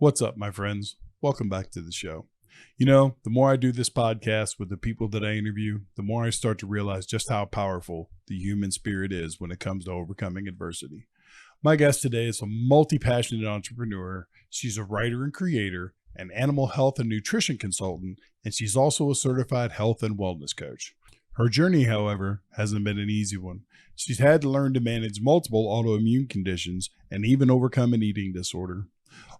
What's up, my friends? Welcome back to the show. You know, the more I do this podcast with the people that I interview, the more I start to realize just how powerful the human spirit is when it comes to overcoming adversity. My guest today is a multi-passionate entrepreneur. She's a writer and creator, an animal health and nutrition consultant, and she's also a certified health and wellness coach. Her journey, however, hasn't been an easy one. She's had to learn to manage multiple autoimmune conditions and even overcome an eating disorder.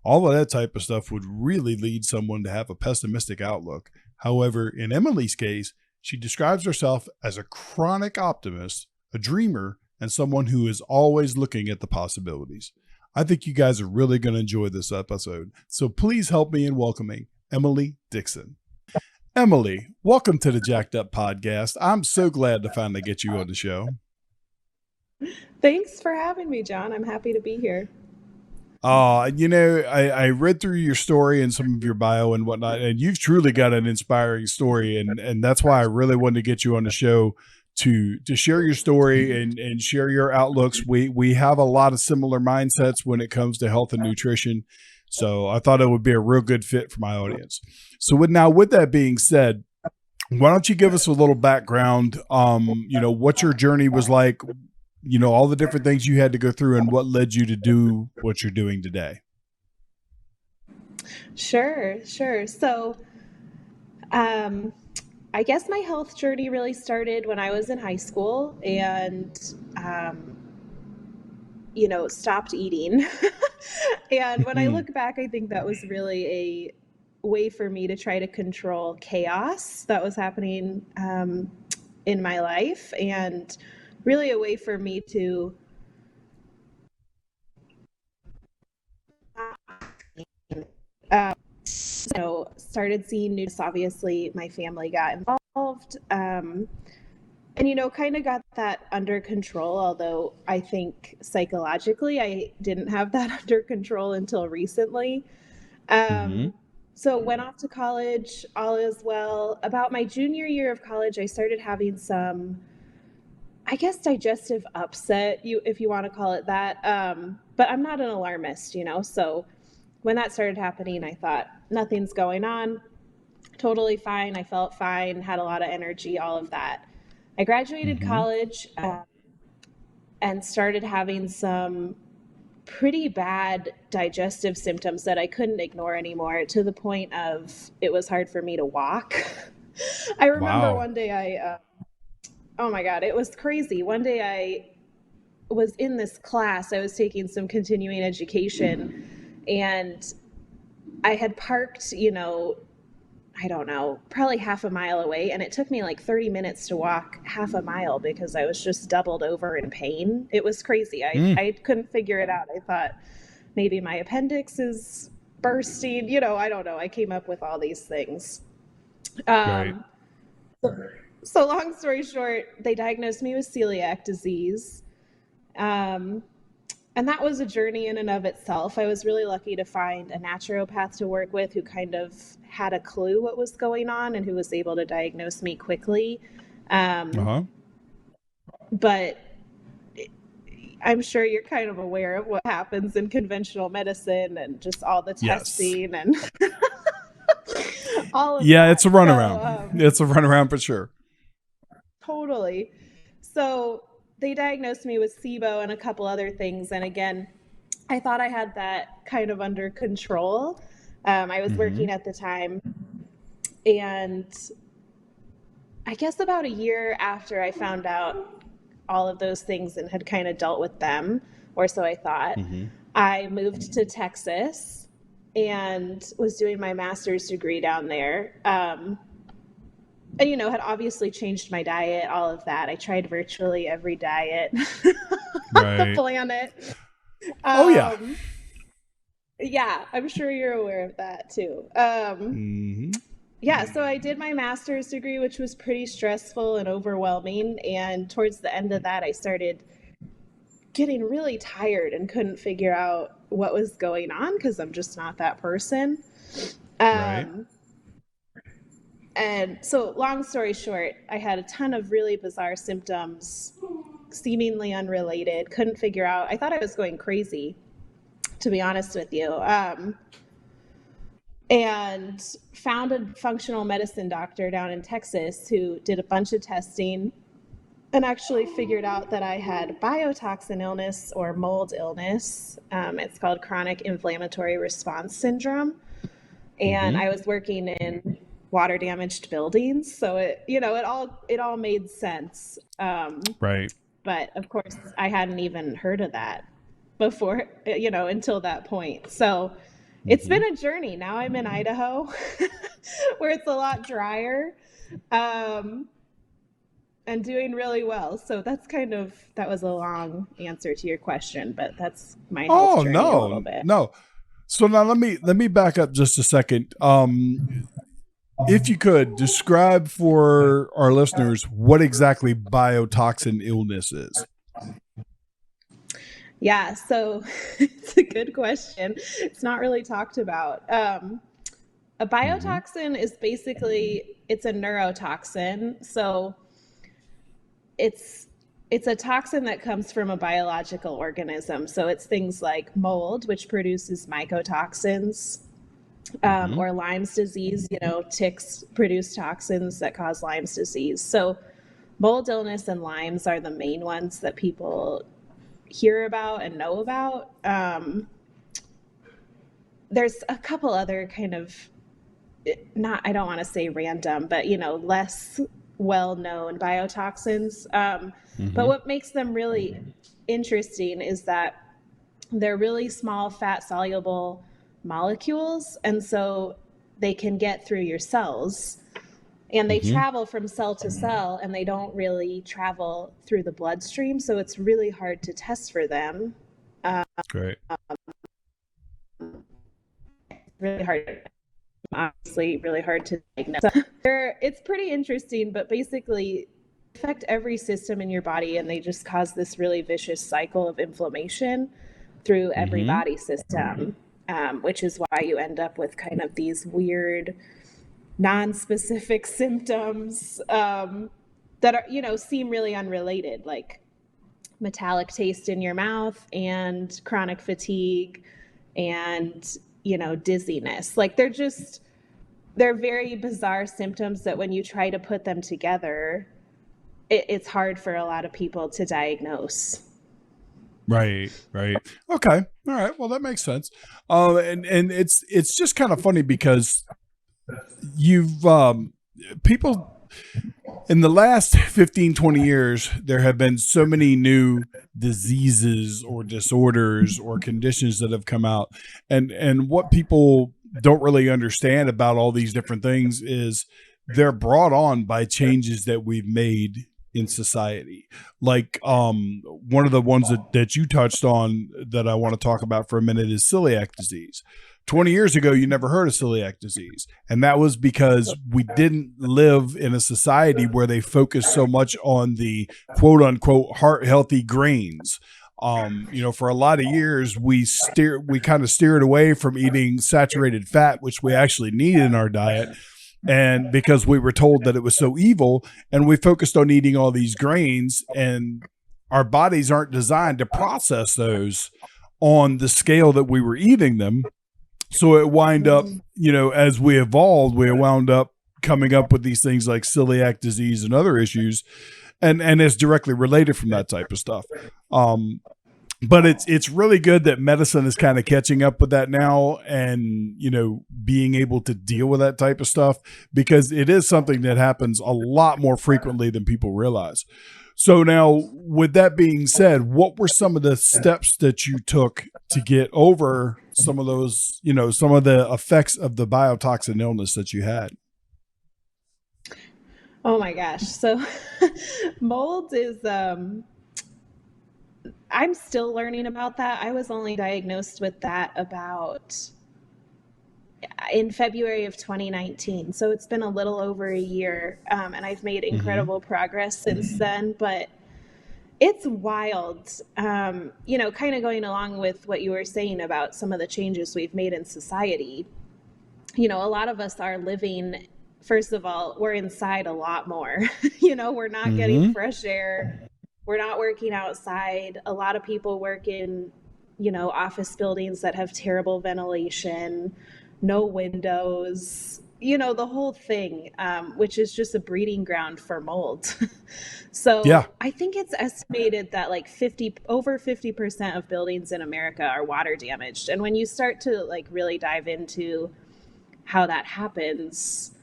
All of that type of stuff would really lead someone to have a pessimistic outlook. However, in Emily's case, she describes herself as a chronic optimist, a dreamer, and someone who is always looking at the possibilities. I think you guys are really going to enjoy this episode. So please help me in welcoming Emily Dickson. Emily, welcome to the JAK'ed Up podcast. I'm so glad to finally get you on the show. Thanks for having me, John. I'm happy to be here. I read through your story and some of your bio and whatnot, and you've truly got an inspiring story. And that's why I really wanted to get you on the show to share your story and share your outlooks. We have a lot of similar mindsets when it comes to health and nutrition. So I thought it would be a real good fit for my audience. So with that being said, why don't you give us a little background, what your journey was like, all the different things you had to go through and what led you to do what you're doing today. Sure. So, I guess my health journey really started when I was in high school and, stopped eating. And when I look back, I think that was really a way for me to try to control chaos that was happening in my life, and really a way for me to started seeing news. Obviously my family got involved, and kind of got that under control, although I think psychologically I didn't have that under control until recently. So went off to college, all is well. About my junior year of college, I started having some, I guess, digestive upset, if you want to call it that. But I'm not an alarmist, so when that started happening, I thought nothing's going on, totally fine. I felt fine, had a lot of energy, all of that. I graduated college and started having some pretty bad digestive symptoms that I couldn't ignore anymore, to the point of it was hard for me to walk. I remember one day oh my God, it was crazy. One day I was in this class, I was taking some continuing education, and I had parked, I don't know, probably half a mile away. And it took me like 30 minutes to walk half a mile because I was just doubled over in pain. It was crazy. I couldn't figure it out. I thought maybe my appendix is bursting, I don't know. I came up with all these things. Right. So long story short, they diagnosed me with celiac disease. And that was a journey in and of itself. I was really lucky to find a naturopath to work with who kind of had a clue what was going on and who was able to diagnose me quickly. But I'm sure you're kind of aware of what happens in conventional medicine and just all the testing and all of that. Yeah, it's a runaround. It's a runaround for sure. Totally. So they diagnosed me with SIBO and a couple other things. And again, I thought I had that kind of under control. I was working at the time. And I guess about a year after I found out all of those things and had kind of dealt with them, or so I thought, I moved to Texas and was doing my master's degree down there. And, had obviously changed my diet, all of that. I tried virtually every diet on the planet. Yeah, I'm sure you're aware of that too. Yeah, so I did my master's degree, which was pretty stressful and overwhelming. And towards the end of that, I started getting really tired and couldn't figure out what was going on because I'm just not that person. And so long story short, I had a ton of really bizarre symptoms, seemingly unrelated, couldn't figure out. I thought I was going crazy, to be honest with you. and found a functional medicine doctor down in Texas who did a bunch of testing and actually figured out that I had biotoxin illness or mold illness. It's called chronic inflammatory response syndrome. And I was working in water damaged buildings. So it all made sense. Right. But of course I hadn't even heard of that before, until that point. So it's been a journey. Now I'm in Idaho where it's a lot drier. And doing really well. So that was a long answer to your question, but that's my health journey a little bit. No. So now let me back up just a second. If you could describe for our listeners what exactly biotoxin illness is. Yeah, so it's a good question. It's not really talked about. A biotoxin is basically, it's a neurotoxin. So it's a toxin that comes from a biological organism. So it's things like mold, which produces mycotoxins, or Lyme's disease. Ticks produce toxins that cause Lyme's disease. So mold illness and Lyme's are the main ones that people hear about and know about. There's a couple other kind of, I don't want to say random, but less well-known biotoxins. But what makes them really interesting is that they're really small, fat-soluble molecules, and so they can get through your cells, and they travel from cell to cell, and they don't really travel through the bloodstream, so it's really hard to test for them. Great. Really hard. Obviously really hard to diagnose. So it's pretty interesting, but basically affect every system in your body, and they just cause this really vicious cycle of inflammation through every body system, which is why you end up with kind of these weird non-specific symptoms that are, seem really unrelated, like metallic taste in your mouth and chronic fatigue and dizziness. Like they're very bizarre symptoms that when you try to put them together, it's hard for a lot of people to diagnose. Right. Okay. All right. Well, that makes sense. And it's just kind of funny because you've people in the last 15, 20 years, there have been so many new diseases or disorders or conditions that have come out. And what people don't really understand about all these different things is they're brought on by changes that we've made in society. Like one of the ones that you touched on that I want to talk about for a minute is celiac disease. 20 years ago, you never heard of celiac disease. And that was because we didn't live in a society where they focused so much on the quote unquote heart healthy grains. For a lot of years, we kind of steered away from eating saturated fat, which we actually need in our diet. And because we were told that it was so evil, and we focused on eating all these grains, and our bodies aren't designed to process those on the scale that we were eating them. So it wind up, as we evolved, we wound up coming up with these things like celiac disease and other issues, and it's directly related from that type of stuff. But it's really good that medicine is kind of catching up with that now, and being able to deal with that type of stuff, because it is something that happens a lot more frequently than people realize. So now, with that being said, what were some of the steps that you took to get over some of those, some of the effects of the biotoxin illness that you had? Oh my gosh. So mold is, I'm still learning about that. I was only diagnosed with that in February of 2019. So it's been a little over a year, and I've made incredible progress since then, but it's wild. Kind of going along with what you were saying about some of the changes we've made in society. A lot of us are living, first of all, we're inside a lot more. We're not getting fresh air. We're not working outside. A lot of people work in, office buildings that have terrible ventilation. no windows, the whole thing, which is just a breeding ground for mold. So Yeah. I think it's estimated that like over 50% of buildings in America are water damaged. And when you start to like really dive into how that happens,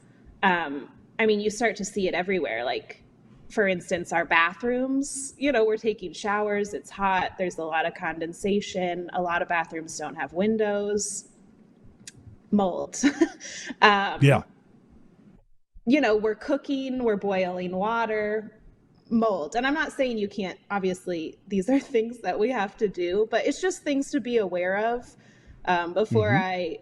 I mean, you start to see it everywhere. Like, for instance, our bathrooms, we're taking showers, it's hot, there's a lot of condensation, a lot of bathrooms don't have windows, mold. Yeah. We're cooking, we're boiling water, mold. And I'm not saying you can't, obviously, these are things that we have to do, but it's just things to be aware of. Before I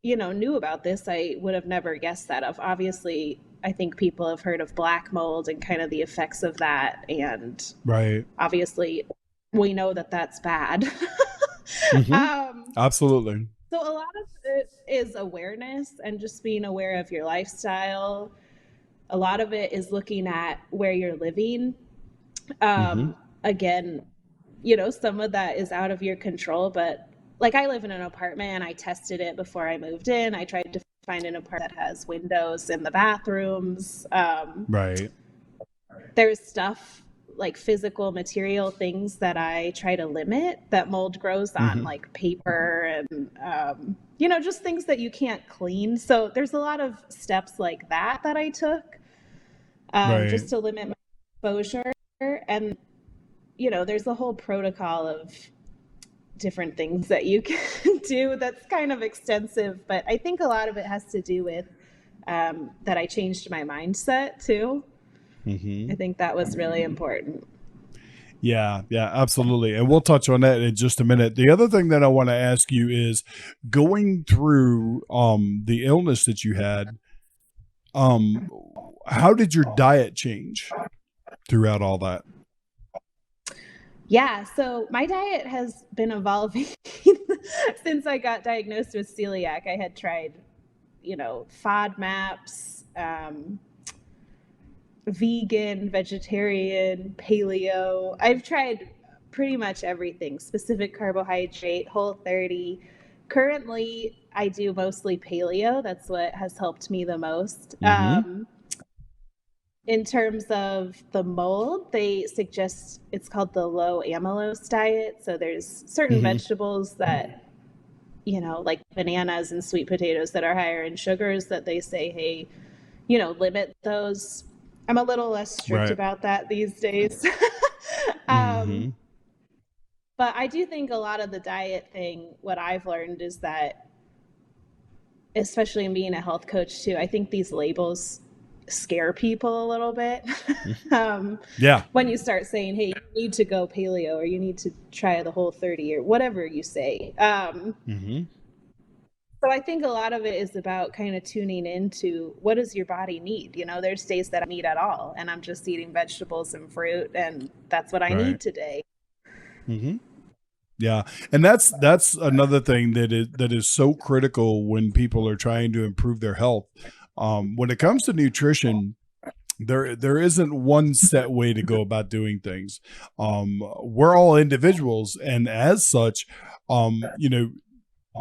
knew about this, I would have never guessed that. Of obviously, I think people have heard of black mold and kind of the effects of that, and Right. obviously, we know that that's bad. Absolutely. So a lot of it is awareness and just being aware of your lifestyle. A lot of it is looking at where you're living. Again, some of that is out of your control, but like I live in an apartment and I tested it before I moved in. I tried to find an apartment that has windows in the bathrooms. Right. There's stuff like physical material things that I try to limit that mold grows on, like paper and, just things that you can't clean. So there's a lot of steps like that I took just to limit my exposure. And, there's a whole protocol of different things that you can do that's kind of extensive, but I think a lot of it has to do with that I changed my mindset too. I think that was really important. Yeah, absolutely. And we'll touch on that in just a minute. The other thing that I want to ask you is going through the illness that you had, how did your diet change throughout all that? Yeah, so my diet has been evolving since I got diagnosed with celiac. I had tried, FODMAPs, vegan, vegetarian, paleo. I've tried pretty much everything, specific carbohydrate, Whole30. Currently, I do mostly paleo. That's what has helped me the most. In terms of the mold, they suggest it's called the low amylose diet. So there's certain vegetables that, like bananas and sweet potatoes that are higher in sugars that they say, hey, limit those. I'm a little less strict about that these days. But I do think a lot of the diet thing, what I've learned is that, especially in being a health coach too, I think these labels scare people a little bit. When you start saying, hey, you need to go paleo or you need to try the Whole30 or whatever you say. So I think a lot of it is about kind of tuning into what does your body need? There's days that I don't eat at all and I'm just eating vegetables and fruit and that's what I need today. Yeah. And that's another thing that is so critical when people are trying to improve their health. When it comes to nutrition, there isn't one set way to go about doing things. We're all individuals, and as such,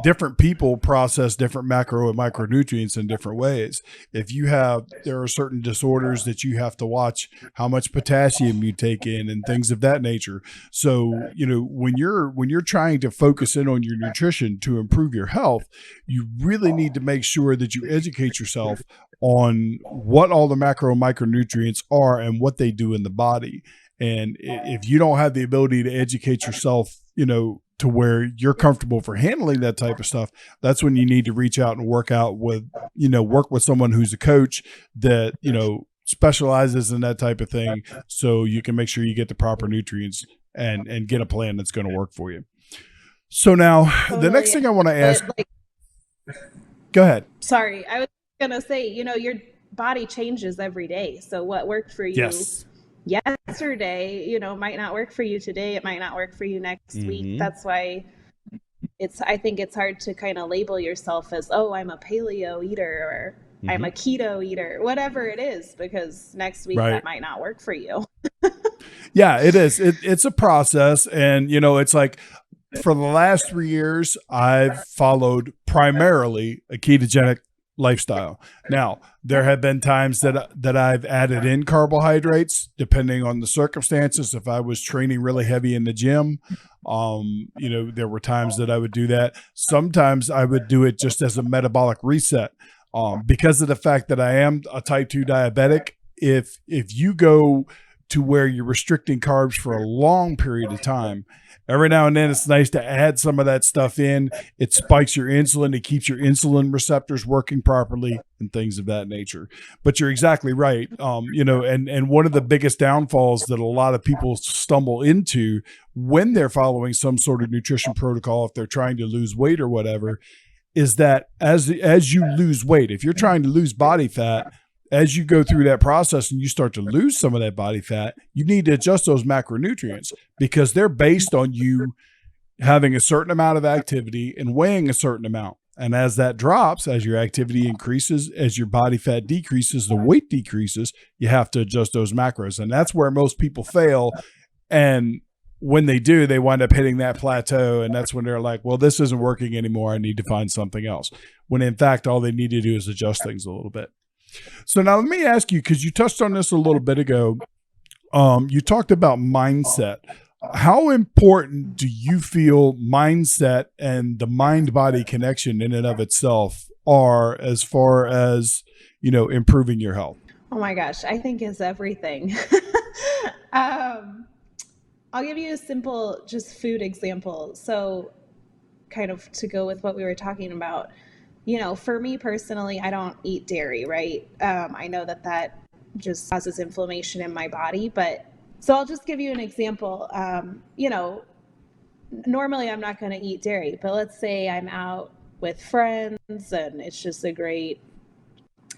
different people process different macro and micronutrients in different ways. There are certain disorders that you have to watch how much potassium you take in and things of that nature. So, when you're trying to focus in on your nutrition to improve your health, you really need to make sure that you educate yourself on what all the macro and micronutrients are and what they do in the body. And if you don't have the ability to educate yourself, to where you're comfortable for handling that type of stuff, that's when you need to reach out and work with someone who's a coach that, specializes in that type of thing. So you can make sure you get the proper nutrients and get a plan that's going to work for you. So now the next thing I want to ask, go ahead. Sorry. I was going to say, your body changes every day. So what worked for you yesterday, might not work for you today. It might not work for you next week. That's why I think it's hard to kind of label yourself as, oh, I'm a paleo eater or I'm a keto eater, whatever it is, because next week that might not work for you. Yeah, it is. It's a process. And, it's like, for the last 3 years, I've followed primarily a ketogenic lifestyle. Now, there have been times that I've added in carbohydrates depending on the circumstances. If I was training really heavy in the gym, there were times that I would do that. Sometimes I would do it just as a metabolic reset. Because of the fact that I am a type 2 diabetic, if you go to where you're restricting carbs for a long period of time, every now and then it's nice to add some of that stuff in. It spikes your insulin. It keeps your insulin receptors working properly and things of that nature. But you're exactly right. And one of the biggest downfalls that a lot of people stumble into when they're following some sort of nutrition protocol, if they're trying to lose weight or whatever, is that as you lose weight, if you're trying to lose body fat, as you go through that process and you start to lose some of that body fat, you need to adjust those macronutrients because they're based on you having a certain amount of activity and weighing a certain amount. And as that drops, as your activity increases, as your body fat decreases, the weight decreases, you have to adjust those macros. And that's where most people fail. And when they do, they wind up hitting that plateau. And that's when they're like, well, this isn't working anymore. I need to find something else. When in fact, all they need to do is adjust things a little bit. So now let me ask you, because you touched on this a little bit ago, you talked about mindset. How important do you feel mindset and the mind-body connection in and of itself are as far as, improving your health? Oh my gosh, I think it's everything. I'll give you a simple, just food example. So kind of to go with what we were talking about. For me personally, I don't eat dairy, right? I know that just causes inflammation in my body, so I'll just give you an example. Normally I'm not going to eat dairy, but let's say I'm out with friends and it's just a great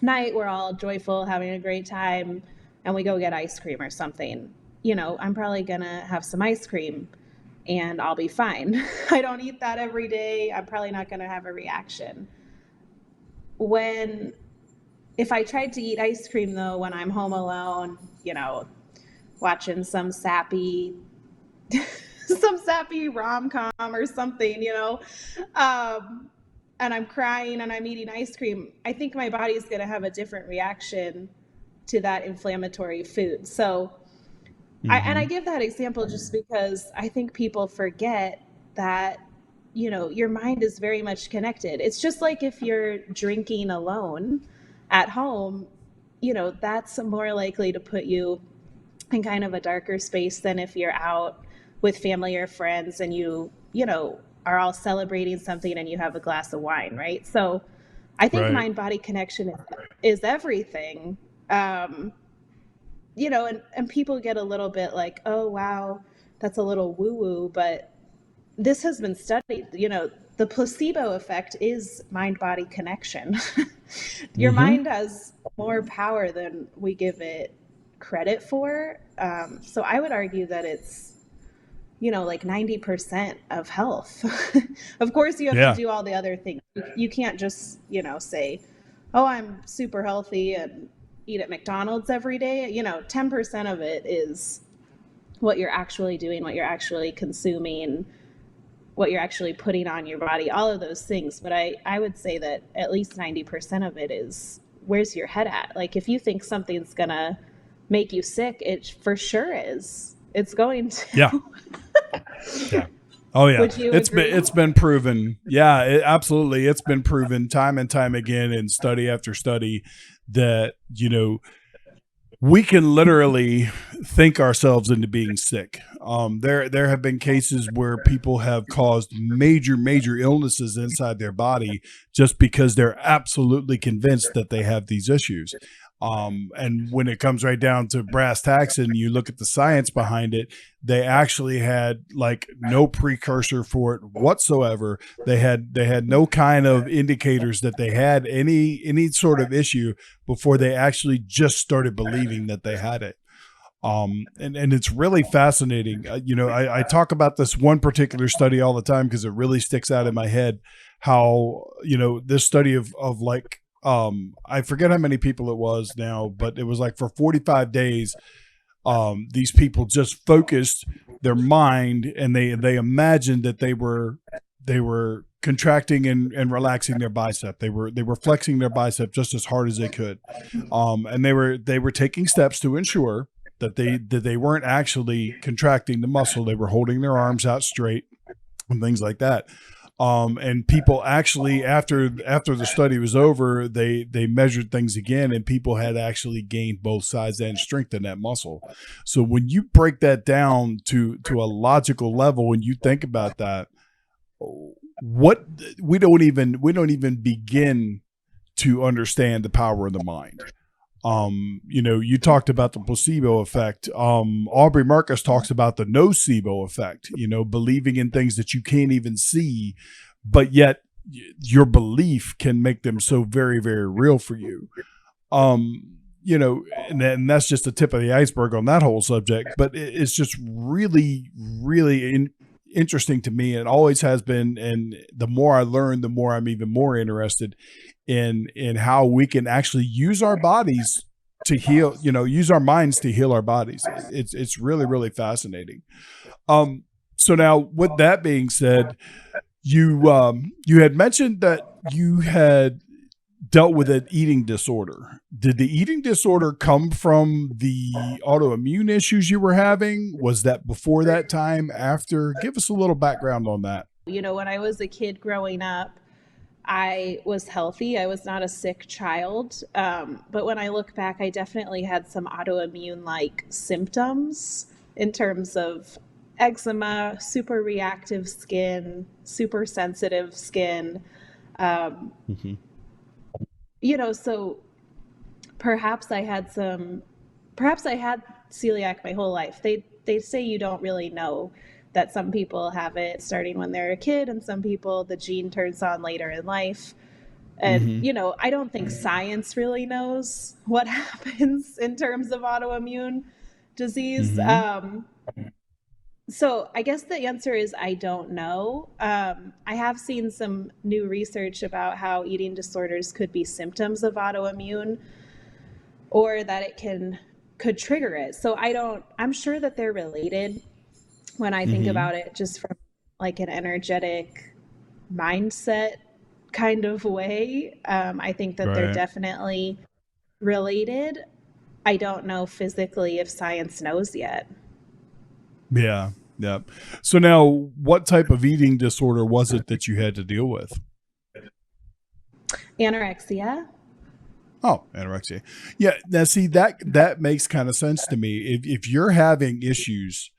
night. We're all joyful, having a great time, and we go get ice cream or something. I'm probably going to have some ice cream and I'll be fine. I don't eat that every day. I'm probably not going to have a reaction. If I tried to eat ice cream though, when I'm home alone, watching some sappy rom-com or something, and I'm crying and I'm eating ice cream, I think my body's going to have a different reaction to that inflammatory food. So, I give that example just because I think people forget that your mind is very much connected. It's just like if you're drinking alone at home, that's more likely to put you in kind of a darker space than if you're out with family or friends and you are all celebrating something and you have a glass of wine, right? So I think mind-body connection is everything. And people get a little bit like, oh, wow, that's a little woo-woo, but this has been studied. The placebo effect is mind-body connection. Your mind has more power than we give it credit for. So I would argue that it's, like 90% of health. Of course, you have to do all the other things. You can't just, say, oh, I'm super healthy and eat at McDonald's every day. 10% of it is what you're actually doing, what you're actually consuming, what you're actually putting on your body, all of those things. But I would say that at least 90% of it is where's your head at? Like if you think something's going to make you sick, it for sure is. It's going to. Yeah. Yeah. Oh yeah. It's been proven. Yeah, absolutely. It's been proven time and time again in study after study that, we can literally think ourselves into being sick. There have been cases where people have caused major illnesses inside their body just because they're absolutely convinced that they have these issues. And when it comes right down to brass tacks and you look at the science behind it, they actually had like no precursor for it whatsoever. They had no kind of indicators that they had any sort of issue before they actually just started believing that they had it. And it's really fascinating. I talk about this one particular study all the time because it really sticks out in my head how, this study of like, I forget how many people it was now, but it was like for 45 days, these people just focused their mind, and they imagined that they were contracting and relaxing their bicep. They were flexing their bicep just as hard as they could, and they were taking steps to ensure that they weren't actually contracting the muscle. They were holding their arms out straight and things like that. And people actually, after the study was over, they measured things again, and people had actually gained both sides and strengthened that muscle. So when you break that down to a logical level, and you think about that, what we don't even begin to understand the power of the mind. You talked about the placebo effect. Aubrey Marcus talks about the nocebo effect, believing in things that you can't even see, but yet your belief can make them so very, very real for you. And that's just the tip of the iceberg on that whole subject, but it's just really, really interesting to me. And always has been. And the more I learn, the more I'm even more interested in how we can actually use our bodies to heal, use our minds to heal our bodies. It's really, really fascinating. So now with that being said, you had mentioned that you had dealt with an eating disorder. Did the eating disorder come from the autoimmune issues you were having? Was that before that time, after? Give us a little background on that. When I was a kid growing up, I was healthy. I was not a sick child. But when I look back, I definitely had some autoimmune-like symptoms in terms of eczema, super reactive skin, super sensitive skin. So perhaps I had celiac my whole life. They say you don't really know, that some people have it starting when they're a kid, and some people the gene turns on later in life. And, I don't think science really knows what happens in terms of autoimmune disease. So I guess the answer is I don't know. I have seen some new research about how eating disorders could be symptoms of autoimmune, or that it could trigger it. So I'm sure that they're related when I think about it, just from like an energetic mindset kind of way. I think that they're definitely related. I don't know physically if science knows yet. Yeah. Yeah. So now, what type of eating disorder was it that you had to deal with? Anorexia. Oh, anorexia. Yeah. Now, see, that makes kind of sense to me. If you're having issues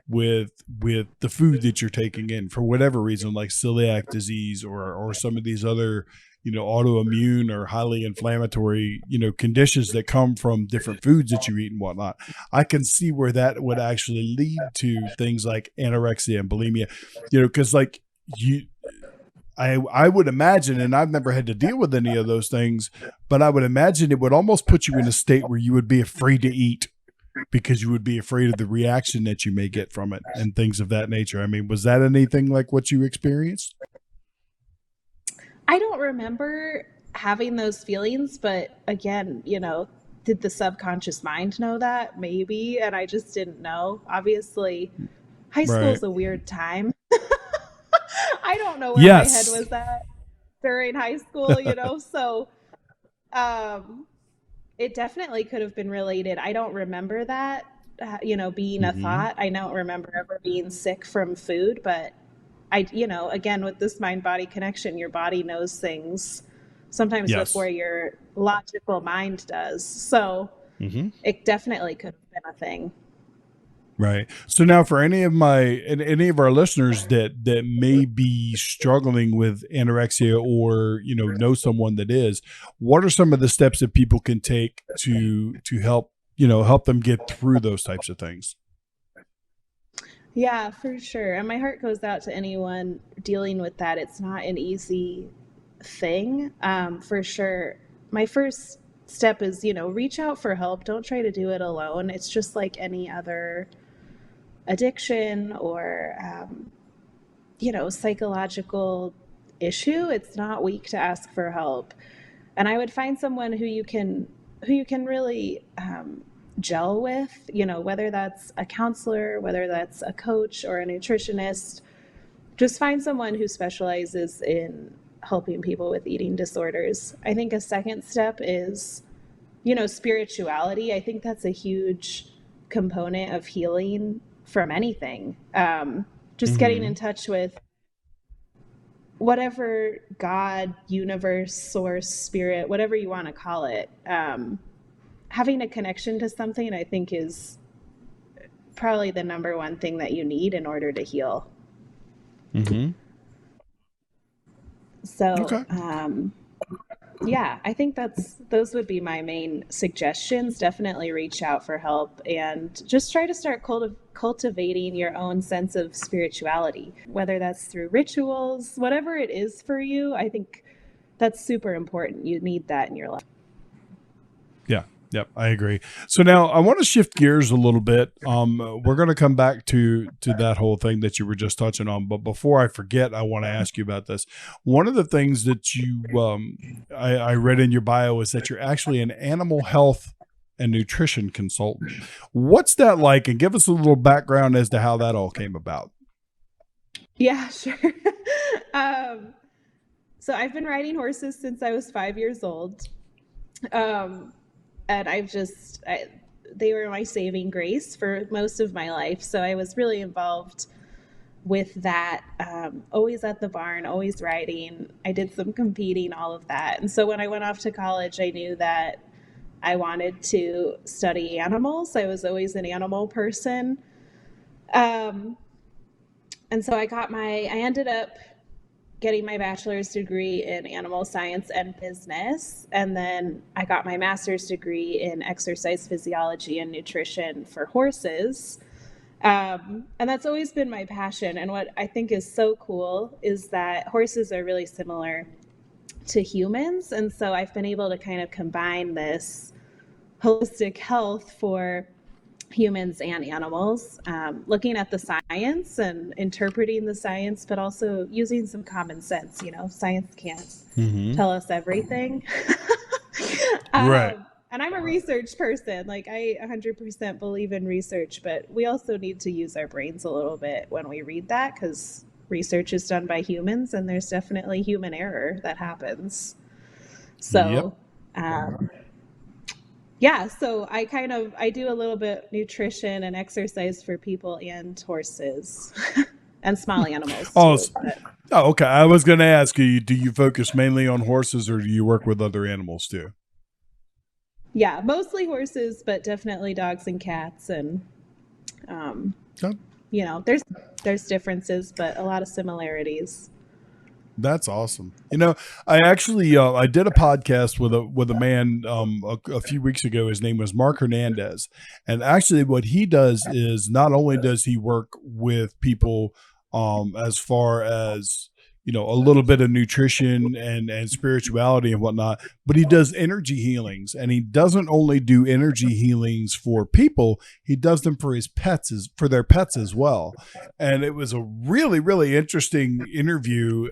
with the food that you're taking in for whatever reason, like celiac disease or some of these other, autoimmune or highly inflammatory, conditions that come from different foods that you eat and whatnot, I can see where that would actually lead to things like anorexia and bulimia, because like I would imagine, and I've never had to deal with any of those things, but I would imagine it would almost put you in a state where you would be afraid to eat because you would be afraid of the reaction that you may get from it and things of that nature. I mean, was that anything like what you experienced? I don't remember having those feelings, but again, did the subconscious mind know that? Maybe, and I just didn't know. Obviously, high school is a weird time. I don't know where my head was at during high school, so it definitely could have been related. I don't remember that, being a thought. I don't remember ever being sick from food, but again, with this mind-body connection, your body knows things sometimes before your logical mind does. So it definitely could have been a thing. Right. So now for any of our listeners that may be struggling with anorexia or, know someone that is, what are some of the steps that people can take to help them get through those types of things? Yeah, for sure. And my heart goes out to anyone dealing with that. It's not an easy thing, for sure. My first step is, reach out for help. Don't try to do it alone. It's just like any other addiction or, psychological issue. It's not weak to ask for help. And I would find someone who you can really gel with, you know, whether that's a counselor, whether that's a coach or a nutritionist. Just find someone who specializes in helping people with eating disorders. I think a second step is, you know, spirituality. I think that's a huge component of healing from anything. Just getting in touch with whatever God, universe, source, spirit, whatever you want to call it. Having a connection to something, I think, is probably the number one thing that you need in order to heal. So, Okay. Yeah, I think those would be my main suggestions. Definitely reach out for help and just try to start cultivating your own sense of spirituality, whether that's through rituals, whatever it is for you. I think that's super important. You need that in your life. Yeah. Yep, I agree. So now I want to shift gears a little bit. We're going to come back to that whole thing that you were just touching on. But before I forget, I want to ask you about this. One of the things that you I read in your bio is that you're actually an animal health and nutrition consultant. What's that like? And give us a little background as to how that all came about. Yeah, sure. So I've been riding horses since I was 5 years old. And they were my saving grace for most of my life. So I was really involved with that, always at the barn, always riding. I did some competing, all of that. And so when I went off to college, I knew that I wanted to study animals. I was always an animal person. And so I ended up getting my bachelor's degree in animal science and business. And then I got my master's degree in exercise physiology and nutrition for horses. And that's always been my passion. And what I think is so cool is that horses are really similar to humans. And so I've been able to kind of combine this holistic health for humans and animals, looking at the science and interpreting the science, but also using some common sense. You know, science can't tell us everything. Right. And I'm a research person. Like, I 100% believe in research, but we also need to use our brains a little bit when we read that, because research is done by humans and there's definitely human error that happens. So, yeah, so I do a little bit nutrition and exercise for people and horses and small animals too. Okay. I was going to ask you, do you focus mainly on horses or do you work with other animals too? Yeah, mostly horses, but definitely dogs and cats. And, you know, there's differences, but a lot of similarities. That's awesome. You know, I actually I did a podcast with a man a few weeks ago. His name was Mark Hernandez, and actually, what he does is not only does he work with people as far as, you know, a little bit of nutrition and spirituality and whatnot, but he does energy healings, and he doesn't only do energy healings for people, he does them for his pets, for their pets as well. And it was a really, really interesting interview.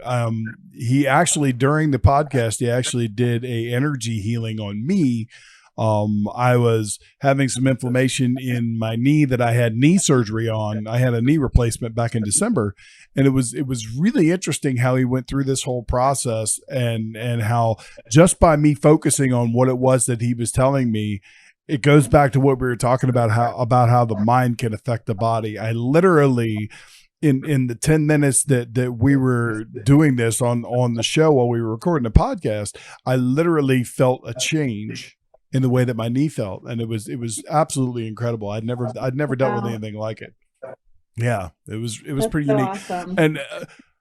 He actually, during the podcast, he actually did a energy healing on me. I was having some inflammation in my knee that I had knee surgery on. I had a knee replacement back in December, and it was really interesting how he went through this whole process and how just by me focusing on what it was that he was telling me, it goes back to what we were talking about, how the mind can affect the body. I literally, in the 10 minutes that we were doing this on the show while we were recording the podcast, I literally felt a change in the way that my knee felt. And it was absolutely incredible. I'd never dealt with anything like it. Yeah, it was That's pretty so unique. Awesome. And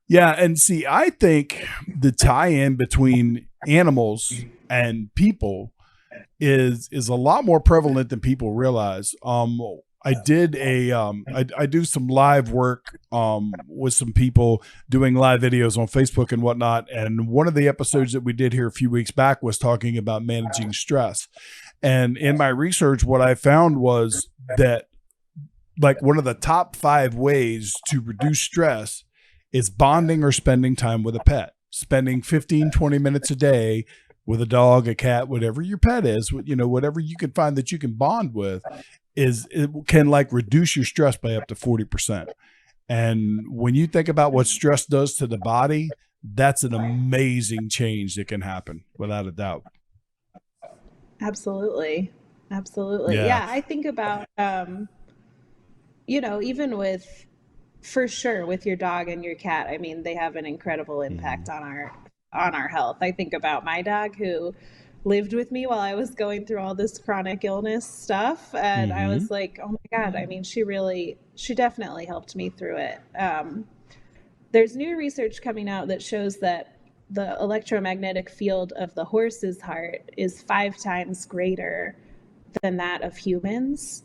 and see, I think the tie-in between animals and people is a lot more prevalent than people realize. I did I do some live work with some people doing live videos on Facebook and whatnot. And one of the episodes that we did here a few weeks back was talking about managing stress. And in my research, what I found was that, like, one of the top 5 ways to reduce stress is bonding or spending time with a pet, spending 15, 20 minutes a day with a dog, a cat, whatever your pet is, whatever you can find that you can bond with, is it can like reduce your stress by up to 40%. And when you think about what stress does to the body, that's an amazing change that can happen without a doubt. Absolutely. Absolutely. Yeah. Yeah. I think about, even for sure with your dog and your cat, I mean, they have an incredible impact on our health. I think about my dog who lived with me while I was going through all this chronic illness stuff. And I was like, oh my God, I mean, she definitely helped me through it. There's new research coming out that shows that the electromagnetic field of the horse's heart is 5 times greater than that of humans.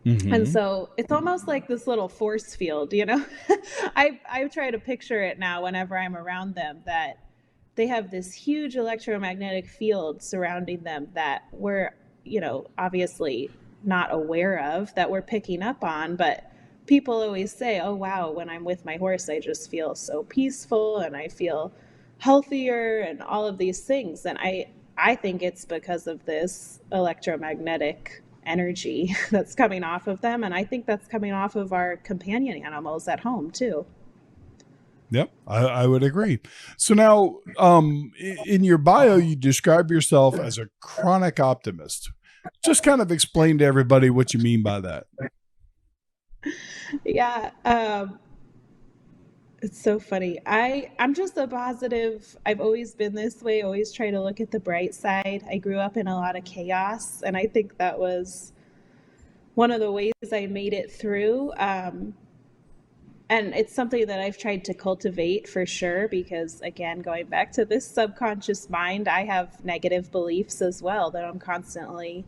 And so it's almost like this little force field, I try to picture it now whenever I'm around them, that they have this huge electromagnetic field surrounding them that we're, obviously not aware of, that we're picking up on. But people always say, oh, wow, when I'm with my horse, I just feel so peaceful and I feel healthier and all of these things. And I think it's because of this electromagnetic energy that's coming off of them. And I think that's coming off of our companion animals at home too. Yep, I would agree. So now, in your bio, you describe yourself as a chronic optimist. Just kind of explain to everybody what you mean by that. Yeah. It's so funny. I'm just a positive. I've always been this way, always try to look at the bright side. I grew up in a lot of chaos, and I think that was one of the ways I made it through. And it's something that I've tried to cultivate for sure, because again, going back to this subconscious mind, I have negative beliefs as well that I'm constantly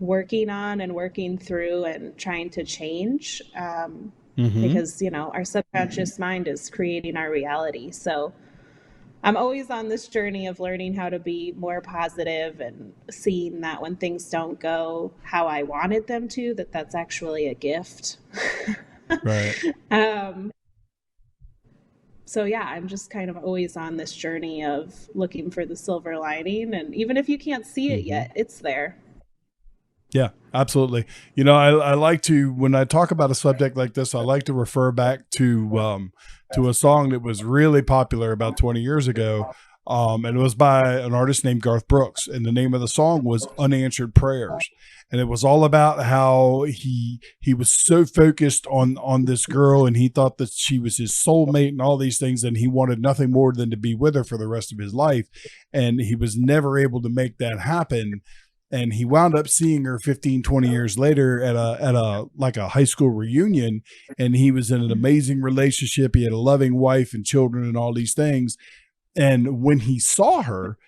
working on and working through and trying to change. Because, our subconscious mind is creating our reality. So I'm always on this journey of learning how to be more positive and seeing that when things don't go how I wanted them to, that's actually a gift. Right. So yeah, I'm just kind of always on this journey of looking for the silver lining. And even if you can't see it yet, it's there. Yeah, absolutely. I like to, when I talk about a subject like this, I like to refer back to a song that was really popular about 20 years ago. And it was by an artist named Garth Brooks. And the name of the song was Unanswered Prayers. And it was all about how he was so focused on this girl, and he thought that she was his soulmate and all these things. And he wanted nothing more than to be with her for the rest of his life. And he was never able to make that happen. And he wound up seeing her 15, 20 years later at a high school reunion. And he was in an amazing relationship. He had a loving wife and children and all these things. And when he saw her,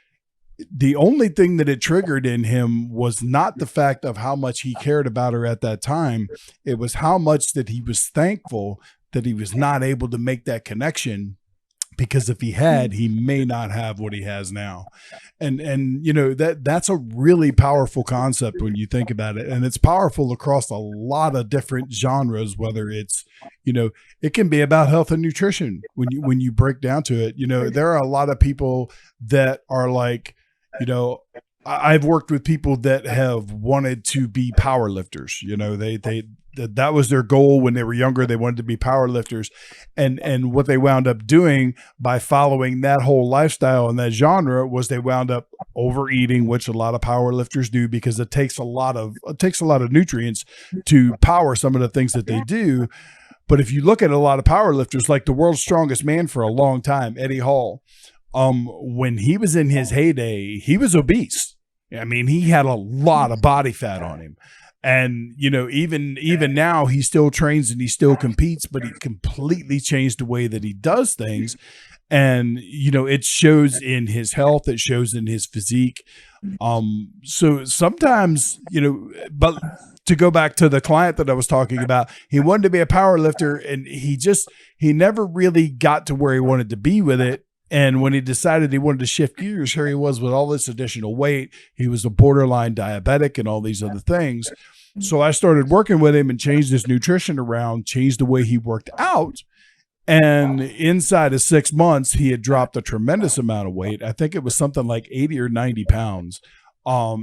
the only thing that it triggered in him was not the fact of how much he cared about her at that time. It was how much that he was thankful that he was not able to make that connection, because if he had, he may not have what he has now. And that's a really powerful concept when you think about it. And it's powerful across a lot of different genres, whether it's, it can be about health and nutrition when you break down to it. There are a lot of people that are like, I've worked with people that have wanted to be power lifters. That was their goal when they were younger. They wanted to be power lifters. And what they wound up doing by following that whole lifestyle and that genre was they wound up overeating, which a lot of power lifters do, because it takes a lot of nutrients to power some of the things that they do. But if you look at a lot of power lifters, like the world's strongest man for a long time, Eddie Hall, when he was in his heyday, he was obese. I mean, he had a lot of body fat on him. And, even now he still trains and he still competes, but he completely changed the way that he does things. And, it shows in his health, it shows in his physique. So sometimes, but to go back to the client that I was talking about, he wanted to be a power lifter, and he never really got to where he wanted to be with it. And when he decided he wanted to shift gears, here he was with all this additional weight. He was a borderline diabetic and all these other things. So I started working with him and changed his nutrition around, changed the way he worked out. And inside of 6 months, he had dropped a tremendous amount of weight. I think it was something like 80 or 90 pounds.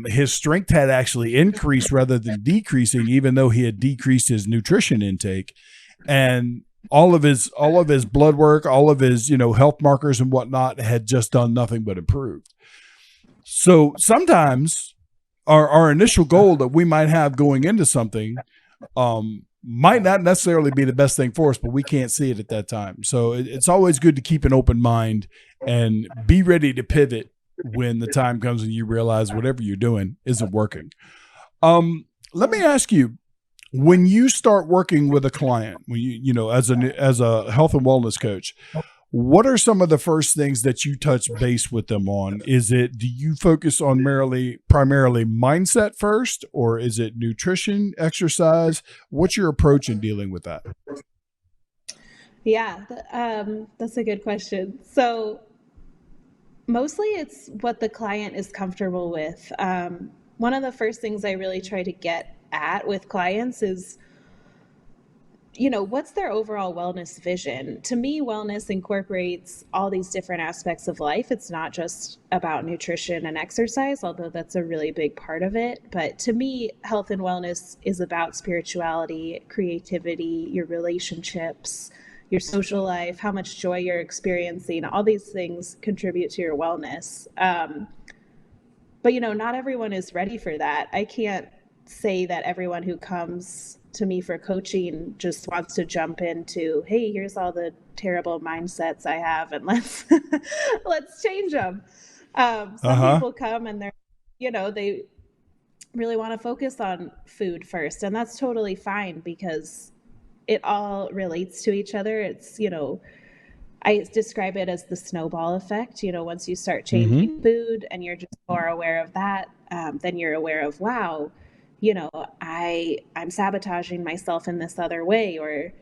His strength had actually increased rather than decreasing, even though he had decreased his nutrition intake. And all of his blood work, all of his, health markers and whatnot had just done nothing but improve. So sometimes our initial goal that we might have going into something might not necessarily be the best thing for us, but we can't see it at that time. So it's always good to keep an open mind and be ready to pivot when the time comes and you realize whatever you're doing isn't working. Let me ask you, when you start working with a client, when as a health and wellness coach, what are some of the first things that you touch base with them on? Do you focus on primarily mindset first, or is it nutrition, exercise? What's your approach in dealing with that? Yeah, that's a good question. So mostly it's what the client is comfortable with. One of the first things I really try to get at with clients is, what's their overall wellness vision? To me, wellness incorporates all these different aspects of life. It's not just about nutrition and exercise, although that's a really big part of it. But to me, health and wellness is about spirituality, creativity, your relationships, your social life, how much joy you're experiencing. All these things contribute to your wellness. But, not everyone is ready for that. I can't say that everyone who comes to me for coaching just wants to jump into, hey, here's all the terrible mindsets I have and let's change them. Some people come and they really want to focus on food first, and that's totally fine because it all relates to each other. It's, I describe it as the snowball effect. Once you start changing food and you're just more aware of that, then you're aware of, wow, I'm sabotaging myself in this other way, or,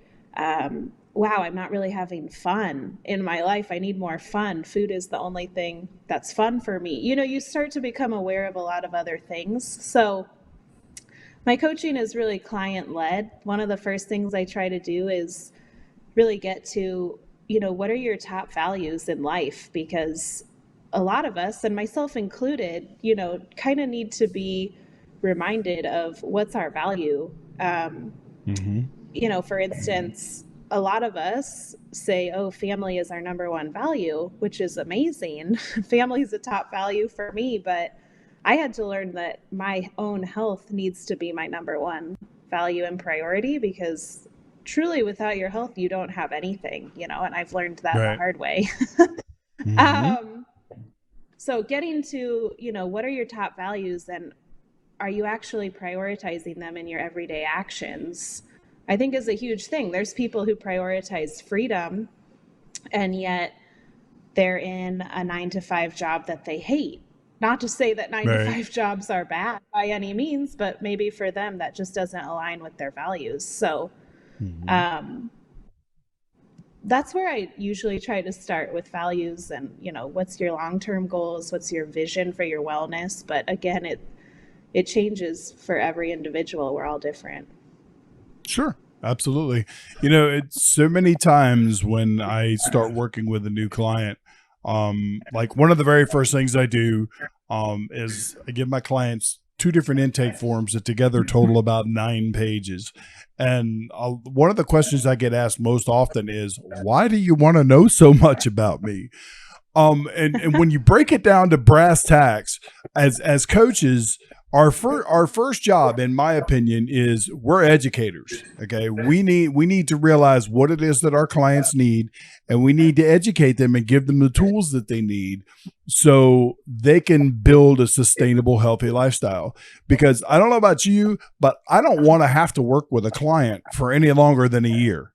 wow, I'm not really having fun in my life. I need more fun. Food is the only thing that's fun for me. You start to become aware of a lot of other things. So my coaching is really client led. One of the first things I try to do is really get to, what are your top values in life? Because a lot of us, and myself included, kind of need to be reminded of what's our value. For instance, a lot of us say, oh, family is our number one value, which is amazing. Family is a top value for me, but I had to learn that my own health needs to be my number one value and priority, because truly without your health, you don't have anything, and I've learned that the hard way. So getting to, what are your top values, and are you actually prioritizing them in your everyday actions, I think is a huge thing. There's people who prioritize freedom, and yet they're in a 9-to-5 job that they hate. Not to say that 9-to-5 jobs are bad by any means, but maybe for them that just doesn't align with their values. So that's where I usually try to start, with values and, what's your long-term goals? What's your vision for your wellness? But again, it changes for every individual. We're all different. Sure. Absolutely. It's so many times when I start working with a new client, like one of the very first things I do is I give my clients 2 different intake forms that together total about 9 pages. And one of the questions I get asked most often is, why do you want to know so much about me? And when you break it down to brass tacks, as coaches, our first job, in my opinion, is we're educators. Okay. We need to realize what it is that our clients need, and we need to educate them and give them the tools that they need so they can build a sustainable, healthy lifestyle. Because I don't know about you, but I don't want to have to work with a client for any longer than a year.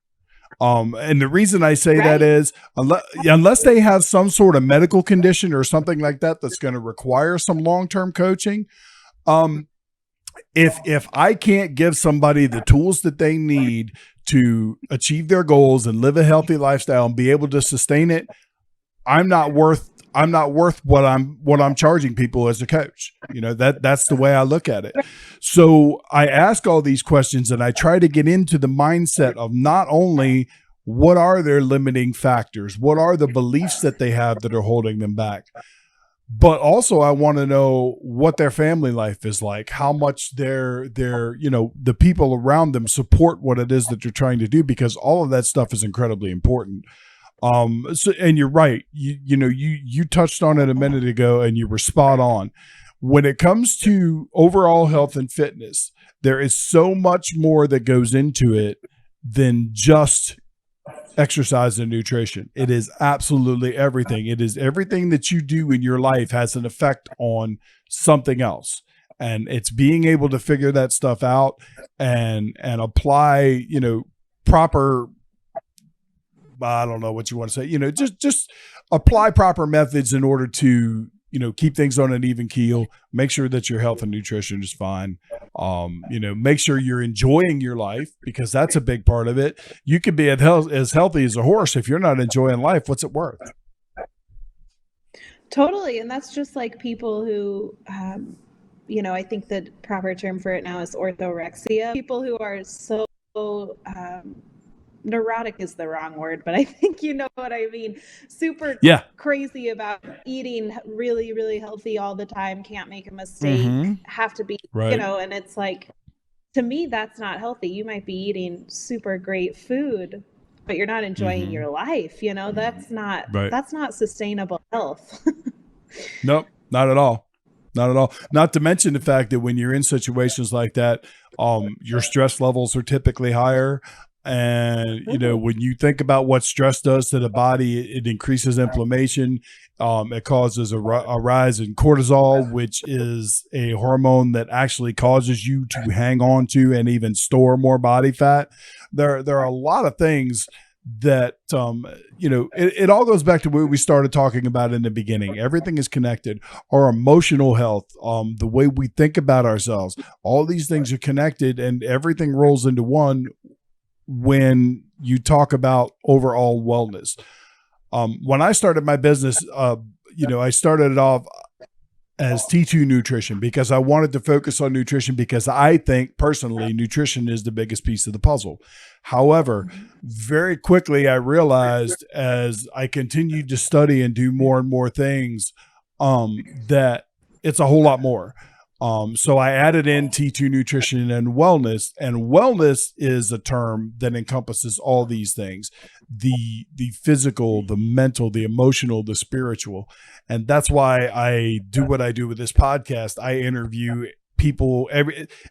And the reason I say that is unless they have some sort of medical condition or something like that that's going to require some long-term coaching, if I can't give somebody the tools that they need to achieve their goals and live a healthy lifestyle and be able to sustain it, I'm not worth what I'm charging people as a coach. That's the way I look at it. So I ask all these questions and I try to get into the mindset of not only What are their limiting factors? What are the beliefs that they have that are holding them back? But also I want to know what their family life is like, how much their, the people around them support what it is that you're trying to do, because all of that stuff is incredibly important. So, and you're right. You touched on it a minute ago and you were spot on. When it comes to overall health and fitness, there is so much more that goes into it than just exercise and nutrition. It is absolutely everything. It is everything that you do in your life has an effect on something else. And it's being able to figure that stuff out and apply, proper, I don't know what you want to say, just apply proper methods in order to, keep things on an even keel, make sure that your health and nutrition is fine. Make sure you're enjoying your life, because that's a big part of it. You could be as healthy as a horse. If you're not enjoying life, what's it worth? Totally. And that's just like people who, I think the proper term for it now is orthorexia. People who are so, neurotic is the wrong word, but I think you know what I mean. Super crazy about eating really, really healthy all the time, can't make a mistake, have to be, right. And it's like, to me, that's not healthy. You might be eating super great food, but you're not enjoying your life. That's not sustainable health. Nope, not at all. Not at all. Not to mention the fact that when you're in situations like that, your stress levels are typically higher. And, when you think about what stress does to the body, it increases inflammation. It causes a rise in cortisol, which is a hormone that actually causes you to hang on to and even store more body fat. There are a lot of things that, it all goes back to what we started talking about in the beginning. Everything is connected. Our emotional health, the way we think about ourselves, all these things are connected, and everything rolls into one when you talk about overall wellness. When I started my business, I started it off as T2 Nutrition because I wanted to focus on nutrition, because I think personally nutrition is the biggest piece of the puzzle. However, very quickly I realized as I continued to study and do more and more things, that it's a whole lot more. So I added in T2 Nutrition and wellness is a term that encompasses all these things, the physical, the mental, the emotional, the spiritual. And that's why I do what I do with this podcast. I interview people,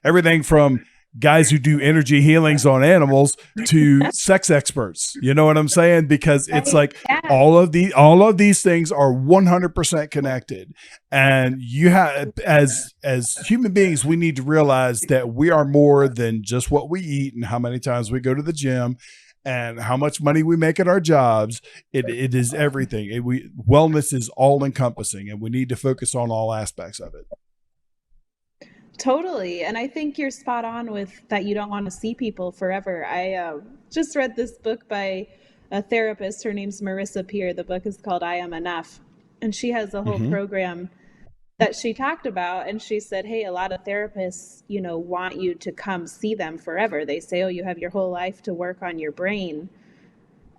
everything from guys who do energy healings on animals to sex experts. You know what I'm saying? Because it's like all of these things are 100% connected. And you have, as human beings, we need to realize that we are more than just what we eat and how many times we go to the gym and how much money we make at our jobs. It is everything. Wellness is all encompassing, and we need to focus on all aspects of it. Totally. And I think you're spot on with that. You don't want to see people forever. I just read this book by a therapist. Her name's Marissa Peer. The book is called I Am Enough. And she has a whole program that she talked about. And she said, hey, a lot of therapists, want you to come see them forever. They say, oh, you have your whole life to work on your brain.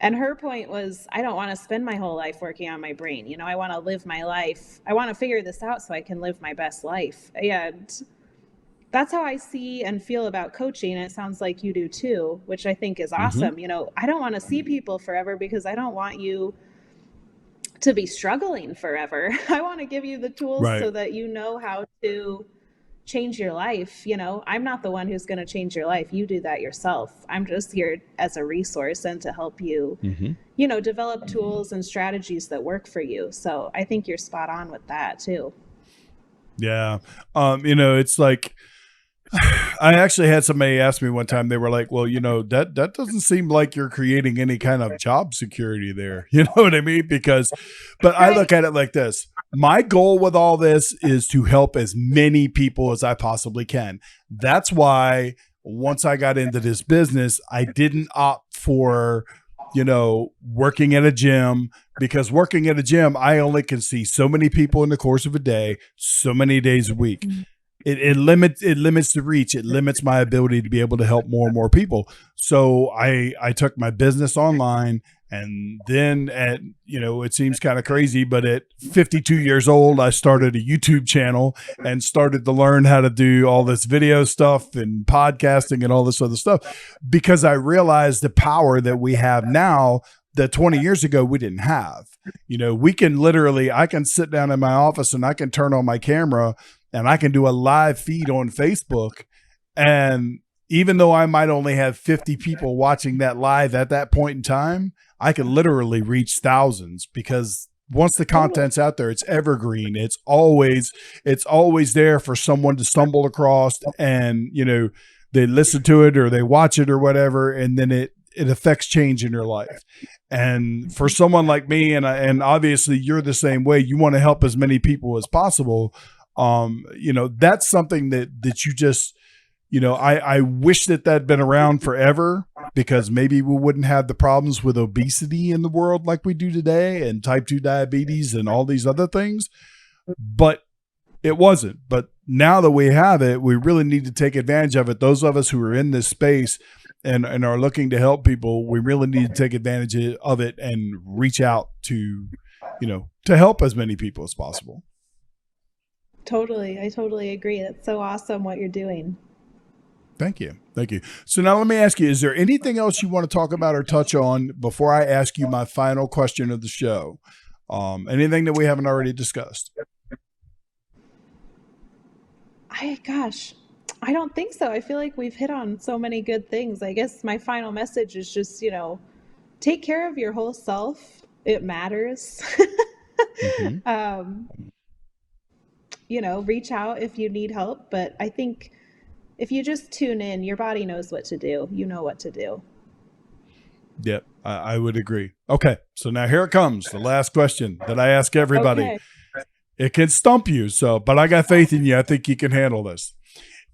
And her point was, I don't want to spend my whole life working on my brain. I want to live my life. I want to figure this out so I can live my best life. And that's how I see and feel about coaching. It sounds like you do too, which I think is awesome. I don't want to see people forever because I don't want you to be struggling forever. I want to give you the tools so that you know how to change your life. I'm not the one who's going to change your life. You do that yourself. I'm just here as a resource and to help you, develop tools and strategies that work for you. So I think you're spot on with that too. Yeah. It's like, I actually had somebody ask me one time, they were like, well, that doesn't seem like you're creating any kind of job security there. You know what I mean? But I look at it like this. My goal with all this is to help as many people as I possibly can. That's why once I got into this business, I didn't opt for, working at a gym, because working at a gym, I only can see so many people in the course of a day, so many days a week. it limits the reach. It limits my ability to be able to help more and more people. So I took my business online, and then at, it seems kind of crazy, but at 52 years old, I started a YouTube channel and started to learn how to do all this video stuff and podcasting and all this other stuff, because I realized the power that we have now that 20 years ago we didn't have. We can literally, I can sit down in my office and I can turn on my camera and I can do a live feed on Facebook. And even though I might only have 50 people watching that live at that point in time, I can literally reach thousands, because once the content's out there, it's evergreen. It's always there for someone to stumble across, and, they listen to it or they watch it or whatever. And then it affects change in your life. And for someone like me, and obviously you're the same way, you want to help as many people as possible. That's something that you just, I wish that had been around forever, because maybe we wouldn't have the problems with obesity in the world like we do today, and type 2 diabetes and all these other things. But it wasn't. But now that we have it, we really need to take advantage of it. Those of us who are in this space and are looking to help people, we really need to take advantage of it and reach out to, to help as many people as possible. Totally. I totally agree. That's so awesome what you're doing. Thank you. Thank you. So now let me ask you, is there anything else you want to talk about or touch on before I ask you my final question of the show? Anything that we haven't already discussed? I don't think so. I feel like we've hit on so many good things. I guess my final message is just, take care of your whole self. It matters. Mm-hmm. Reach out if you need help. But I think if you just tune in, your body knows what to do. You know what to do. Yep, I would agree. Okay, so now here it comes. The last question that I ask everybody. Okay. It can stump you, but I got faith in you. I think you can handle this.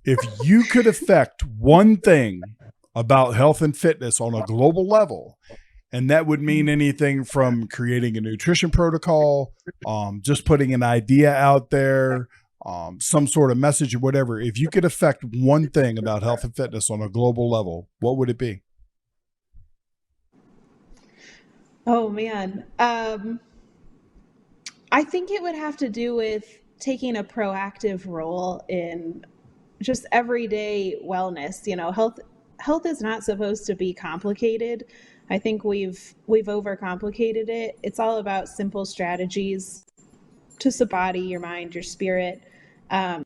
If you could affect one thing about health and fitness on a global level, and that would mean anything from creating a nutrition protocol, just putting an idea out there, some sort of message or whatever. If you could affect one thing about health and fitness on a global level, what would it be? Oh, man. I think it would have to do with taking a proactive role in just everyday wellness. Health is not supposed to be complicated. I think we've overcomplicated it. It's all about simple strategies to the body, your mind, your spirit. And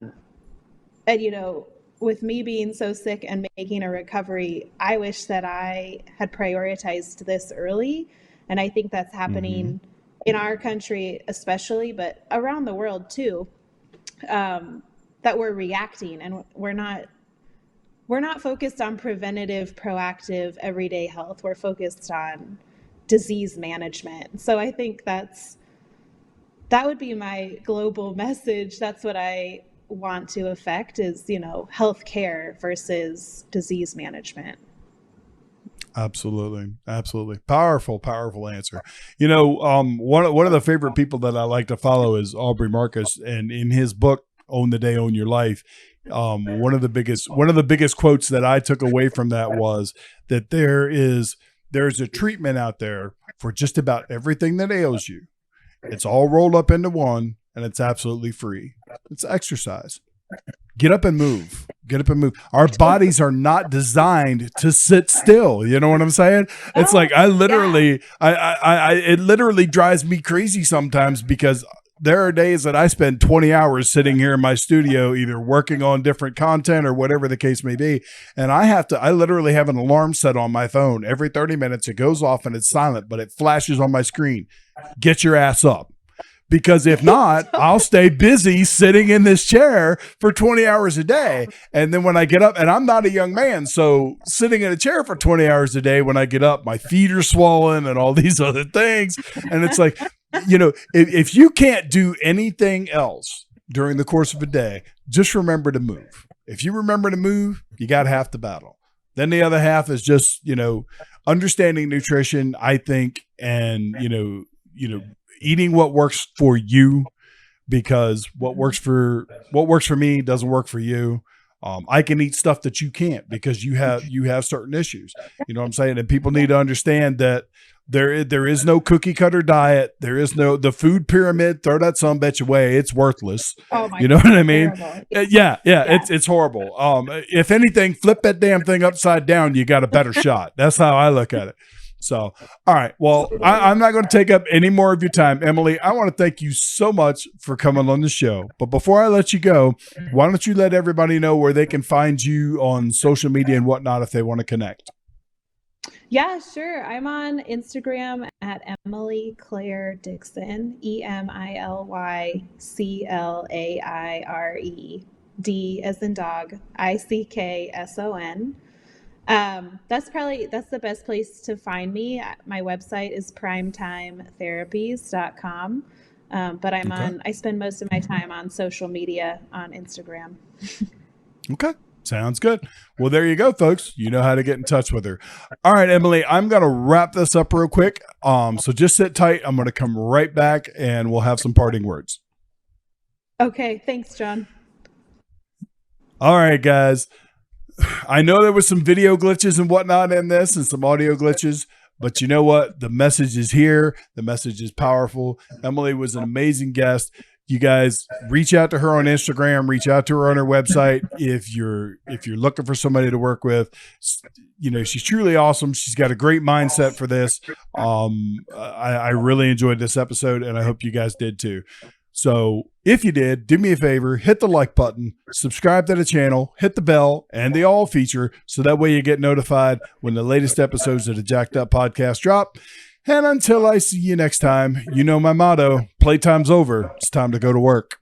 with me being so sick and making a recovery, I wish that I had prioritized this early. And I think that's happening in our country especially, but around the world too, that we're reacting, and we're not focused on preventative, proactive, everyday health. We're focused on disease management. So I think that would be my global message. That's what I want to affect is, healthcare versus disease management. Absolutely. Absolutely. Powerful answer. One of the favorite people that I like to follow is Aubrey Marcus, and in his book, Own the Day, Own Your Life, one of the biggest quotes that I took away from that was that there's a treatment out there for just about everything that ails you. It's all rolled up into one, and it's absolutely free. It's exercise. Get up and move. Our bodies are not designed to sit still. You know what I'm saying? It's like it literally drives me crazy sometimes, because there are days that I spend 20 hours sitting here in my studio, either working on different content or whatever the case may be. And I literally have an alarm set on my phone. Every 30 minutes, it goes off and it's silent, but it flashes on my screen. Get your ass up. Because if not, I'll stay busy sitting in this chair for 20 hours a day. And then when I get up, and I'm not a young man, so sitting in a chair for 20 hours a day, when I get up, my feet are swollen and all these other things. And it's like, if you can't do anything else during the course of a day, just remember to move. If you remember to move, you got half the battle. Then the other half is just, understanding nutrition, I think, and, eating what works for you, because what works for me doesn't work for you. I can eat stuff that you can't because you have certain issues. You know what I'm saying? And people need to understand that there is no cookie cutter diet. There is no the food pyramid. Throw that sumbitch away. It's worthless. Oh my you know God, what I mean? Yeah. Yeah. It's horrible. If anything, flip that damn thing upside down. You got a better shot. That's how I look at it. So, all right. Well, I'm not going to take up any more of your time, Emily. I want to thank you so much for coming on the show. But before I let you go, why don't you let everybody know where they can find you on social media and whatnot if they want to connect? Yeah, sure. I'm on Instagram at Emily Claire Dickson, EmilyClaire, D as in dog, Ickson. That's the best place to find me. My website is primetimetherapy.com. But I spend most of my time on social media on Instagram. Okay. Sounds good. Well, there you go, folks. You know how to get in touch with her. All right, Emily, I'm going to wrap this up real quick. So just sit tight. I'm going to come right back and we'll have some parting words. Okay. Thanks, John. All right, guys. I know there was some video glitches and whatnot in this and some audio glitches, but you know what? The message is here. The message is powerful. Emily was an amazing guest. You guys reach out to her on Instagram, reach out to her on her website. If you're looking for somebody to work with, you know, she's truly awesome. She's got a great mindset for this. I really enjoyed this episode and I hope you guys did too. So if you did, do me a favor, hit the like button, subscribe to the channel, hit the bell and the all feature so that way you get notified when the latest episodes of the JAK'ed Up podcast drop. And until I see you next time, you know my motto, playtime's over. It's time to go to work.